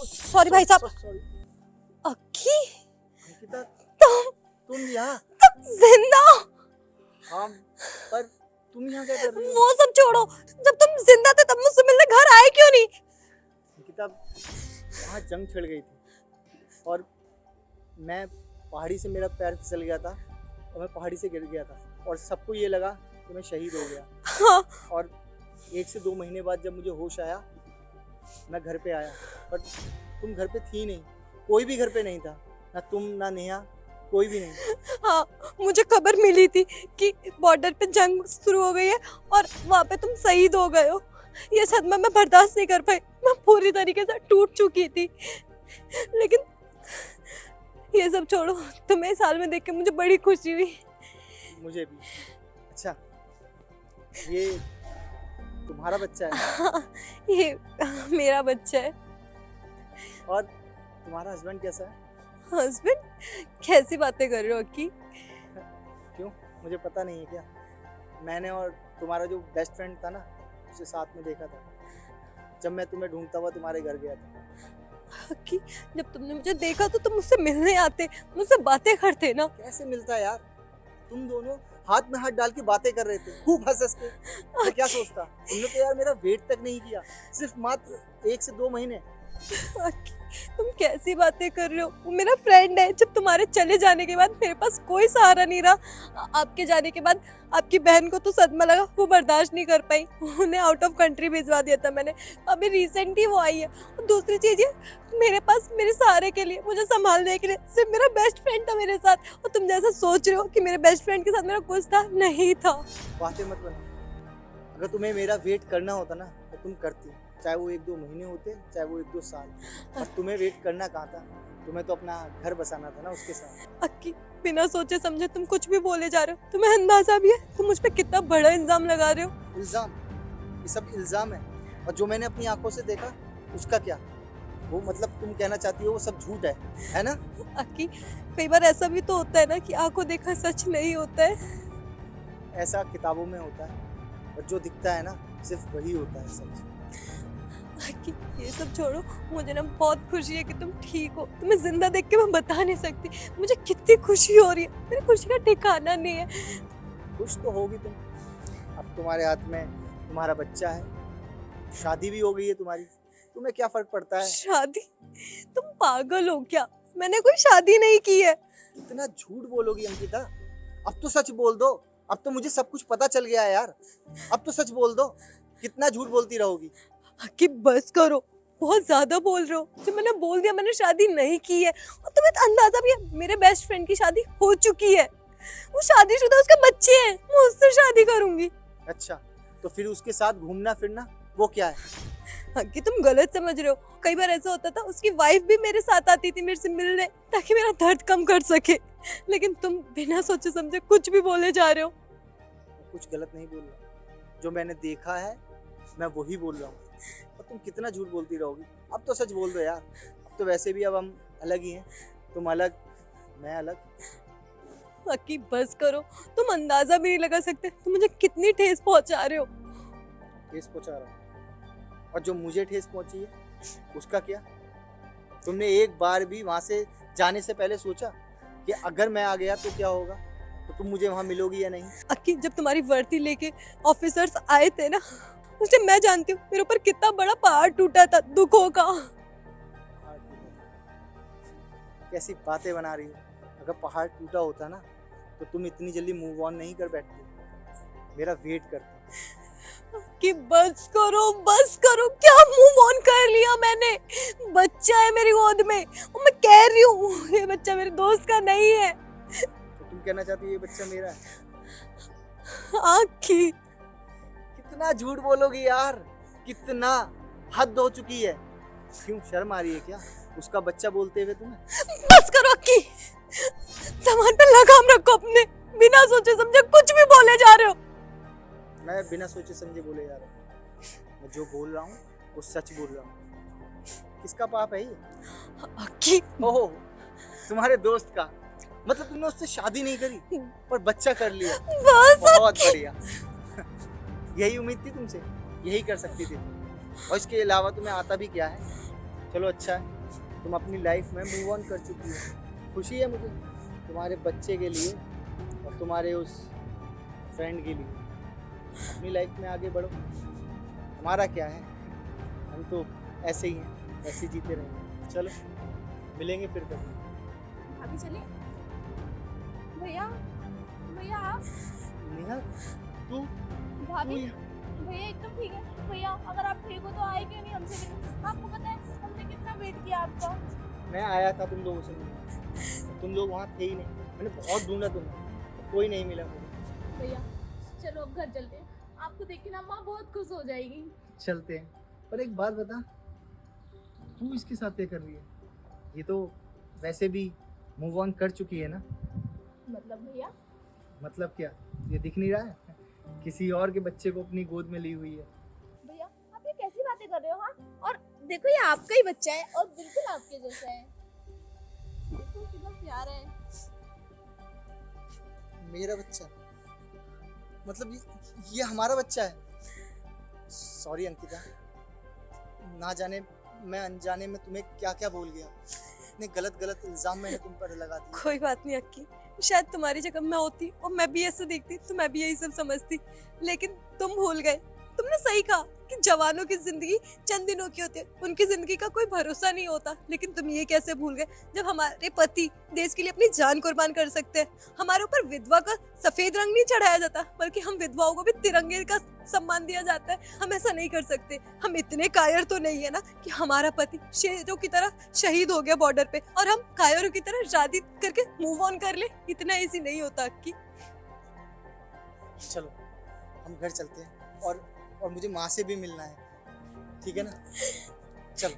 Sorry भाई साहब। Sorry अक्की अंकिता, तुम तुम यहाँ? जिंदा? हाँ, पर तुम यहाँ क्या कर रही हो? वो सब छोड़ो, जब तुम जिंदा थे तब मुझसे मिलने घर आए क्यों नहीं? अंकिता, वहाँ जंग छिड़ गई थी और मैं पहाड़ी से, मेरा पैर फिसल गया था और मैं पहाड़ी से गिर गया था और सबको ये लगा कि मैं शहीद हो गया। हाँ। और 1 से 2 महीने बाद जब मुझे होश आया, मैं घर पे आया, पर तुम घर पे थी नहीं, कोई भी घर पे नहीं था, ना तुम ना नेहा, कोई भी नहीं। हाँ, मुझे खबर मिली थी कि बॉर्डर पे जंग शुरू हो गई है और वहाँ पे तुम शहीद हो गए हो। ये सदमा मैं बर्दाश्त नहीं कर पाई, मैं पूरी तरीके से टूट चुकी थी। लेकिन ये सब छोड़ो, तुम्हें इस हाल में देख के मुझे बड़ी खुशी हुई। मुझे भी। अच्छा, ये तुम्हारा बच्चा है? हाँ, ये मेरा बच्चा है। और तुम्हारा हस्बैंड कैसा है? हस्बैंड? कैसी बातें कर रहे हो अक्की? क्यों, मुझे पता नहीं है क्या? मैंने और तुम्हारा जो बेस्ट फ्रेंड था ना, उसे साथ में देखा था जब मैं तुम्हें ढूंढता हुआ तुम्हारे घर गया था। अक्की, जब तुमने मुझे देखा तो तुम मुझसे मिलने आते, मुझसे बातें करते ना। कैसे मिलता यार? तुम दोनों हाथ में हाथ डाल के बातें कर रहे थे, खूब हंस हंस के। मैं क्या सोचता, तुमने तो यार मेरा वेट तक नहीं किया, सिर्फ मात्र 1 से 2 महीने। अक्की, तुम कैसी बातें कर रहे हो? वो मेरा फ्रेंड है। जब तुम्हारे चले जाने के बाद मेरे पास कोई सहारा नहीं रहा। आपके जाने के बाद आपकी बहन को तो सदमा लगा, वो बर्दाश्त नहीं कर पाई, उन्हें आउट ऑफ कंट्री भिजवा दिया था मैंने। अभी रिसेंट ही वो आई है। और दूसरी चीज ये, मेरे पास मेरे सहारे के लिए, मुझे संभालने के लिए सिर्फ मेरा बेस्ट फ्रेंड था मेरे साथ। और तुम जैसा सोच रहे हो कि मेरे बेस्ट फ्रेंड के साथ मेरा कुछ था, नहीं था। बातें मत बना। अगर तुम्हें मेरा वेट करना होता ना तो तुम करती, चाहे वो 1-2 महीने होते, चाहे वो 1-2 साल। और तुम्हें वेट करना कहाँ था? तुम्हें तो अपना घर बसाना था ना उसके साथ। अक्की, बिना सोचे समझे तुम कुछ भी बोले जा रहे हो। तुम्हें अंदाजा भी है तुम मुझ पे कितना बड़ा इल्जाम लगा रहे हो? इल्जाम? ये सब इल्जाम है, और जो मैंने अपनी आंखों से देखा उसका क्या? वो मतलब तुम कहना चाहती हो वो सब झूठ है ना? अक्की, कई बार ऐसा भी तो होता है ना कि आंखों देखा सच नहीं होता है। ऐसा किताबों में होता है, और जो दिखता है ना सिर्फ वही होता है सच। अक्की, ये सब छोड़ो, मुझे ना बहुत खुशी है कि तुम ठीक हो। तुम्हें जिंदा देख के मैं बता नहीं सकती मुझे कितनी खुशी हो रही है। मेरी खुशी का ठिकाना नहीं है। खुश तो होगी तुम, अब तुम्हारे हाथ में तुम्हारा बच्चा है, शादी भी हो गई है तुम्हारी, तुम्हें क्या फर्क पड़ता है? शादी? तुम पागल हो क्या? मैंने कोई शादी नहीं की है। इतना झूठ बोलोगी अंकिता? अब तो सच बोल दो, अब तो मुझे सब कुछ पता चल गया है यार, अब तो सच बोल दो, कितना झूठ बोलती रहोगी? अक्की, बस करो, बहुत ज्यादा बोल रहे हो। जब मैंने बोल दिया मैंने शादी नहीं की है, और तुम्हें तो अंदाजा भी है मेरे बेस्ट फ्रेंड की शादी हो चुकी है। वो शादीशुदा, उसके बच्चे हैं, मैं उससे शादी करूंगी। अच्छा, तो फिर उसके साथ घूमना फिरना वो क्या है? अक्की, तुम गलत समझ रहे हो। कई बार ऐसा होता था उसकी वाइफ भी मेरे साथ आती थी मेरे से मिलने, ताकि मेरा दर्द कम कर सके। लेकिन तुम बिना सोचे समझे कुछ भी बोले जा रहे हो। मैं कुछ गलत नहीं बोल रहा, जो मैंने देखा है मैं वही बोल रहा हूँ। और तुम कितना झूठ बोलती रहोगी? अब तो सच बोल दो यार, अब तो वैसे भी अब हम अलग ही हैं, तुम अलग मैं अलग। अक्की, बस करो, तुम अंदाजा भी नहीं लगा सकते तुम मुझे कितनी ठेस पहुंचा रहे हो। ठेस पहुंचा रहा हूँ, और जो मुझे ठेस पहुंची है उसका क्या? तुमने एक बार भी वहां से जाने से पहले सोचा कि अगर मैं आ गया तो क्या होगा, तो तुम मुझे वहां मिलोगी या नहीं? अक्की, जब तुम्हारी वर्दी लेके ऑफिसर्स आए थे ना, उस टाइम मैं जानती हूँ मेरे ऊपर कितना बड़ा पहाड़ टूटा था दुखों का। कैसी बातें बना रही हो? अगर पहाड़ टूटा होता ना तो तुम इतनी जल्दी मूव ऑन नहीं कर बैठती, मेरा वेट करती। कि बस करो, क्या मूव ऑन कर लिया मैंने? बच्चा है मेरी गोद में, और मैं कह रही हूँ ये बच्चा मेरे दोस्त का नहीं है। तो तुम कहना चाहती हो ये बच्चा मेरा है? आखी, कितना झूठ बोलोगी यार, कितना हद हो चुकी है। क्यों शर्म आ रही है क्या उसका बच्चा बोलते हुए तुम्हें? बस करो अक्की, सामान पे लगाम रखो अपने। बिना सोचे समझे कुछ भी बोले जा रहे हो। मैं बिना सोचे समझे बोले जा रहा हूँ, मैं जो बोल रहा हूँ वो सच बोल रहा हूँ। किसका पाप है ये? अक्की, ओह, तुम्हारे दोस्त का। मतलब तुमने उससे शादी नहीं करी पर बच्चा कर लिया, बस बहुत बढ़िया। यही उम्मीद थी तुमसे, यही कर सकती थी तुम, और इसके अलावा तुम्हें आता भी क्या है? चलो अच्छा है, तुम अपनी लाइफ में मूव ऑन कर चुकी हो। खुशी है मुझे तुम्हारे बच्चे के लिए और तुम्हारे उस फ्रेंड के लिए। अपनी लाइफ में आगे बढ़ो। हमारा क्या है, हम तो ऐसे ही हैं, ऐसे ही जीते रहेंगे। चलो मिलेंगे फिर कभी। अभी चले भैया। भैया आप नेहा तू भाभी भैया एकदम ठीक है। भैया अगर आप ठीक हो तो आए क्यों नहीं हमसे मिलने? आपको पता है हमने कितना वेट किया आपका। मैं आया था तुम लोगों से मिलने, तुम लोग वहाँ थे ही नहीं। मैंने बहुत ढूंढा तुम्हें, कोई नहीं मिला मुझे। भैया चलो अब घर चलते हैं, आपको देख के ना माँ बहुत खुश हो जाएगी। चलते हैं, पर एक बात बता, तू इसके साथ क्या कर रही है? ये तो वैसे भी मूव ऑन कर चुकी है ना। मतलब भैया मतलब क्या, ये दिख नहीं रहा है? किसी और के बच्चे को अपनी गोद में ली हुई है। भैया आप ये कैसी बातें कर रहे हो? हाँ, और देखो ये आपका ही बच्चा है और बिल्कुल आपके जैसा है। देखो कितना प्यारा है। मेरा बच्चा मतलब ये हमारा बच्चा है। सॉरी अंकिता, ना जाने मैं अनजाने में तुम्हें क्या क्या बोल गया। इतने गलत गलत इल्जाम मैंने तुम पर लगा दिए। कोई बात नहीं अक्की, शायद तुम्हारी जगह मैं होती और मैं भी ऐसे देखती तो मैं भी यही सब समझती, लेकिन तुम भूल गए। तुमने सही कहा कि जवानों की जिंदगी चंद दिनों की होती है, उनकी जिंदगी का कोई भरोसा नहीं होता। लेकिन तुम ये कैसे भूल गए जब हमारे पति देश के लिए अपनी जान कुर्बान कर सकते हैं। हमारे ऊपर विधवा का सफेद रंग नहीं चढ़ाया जाता, बल्कि हम विधवाओं को भी तिरंगे का सम्मान दिया जाता है। हम ऐसा नहीं कर सकते। हम इतने कायर तो नहीं है ना कि हमारा पति शेरों की तरह शहीद हो गया बॉर्डर पे और हम कायरों की तरह शादी करके मूव ऑन कर ले। इतना इजी नहीं होता अक्की। चलो हम घर चलते हैं और मुझे माँ से भी मिलना है, ठीक है ना? चलो।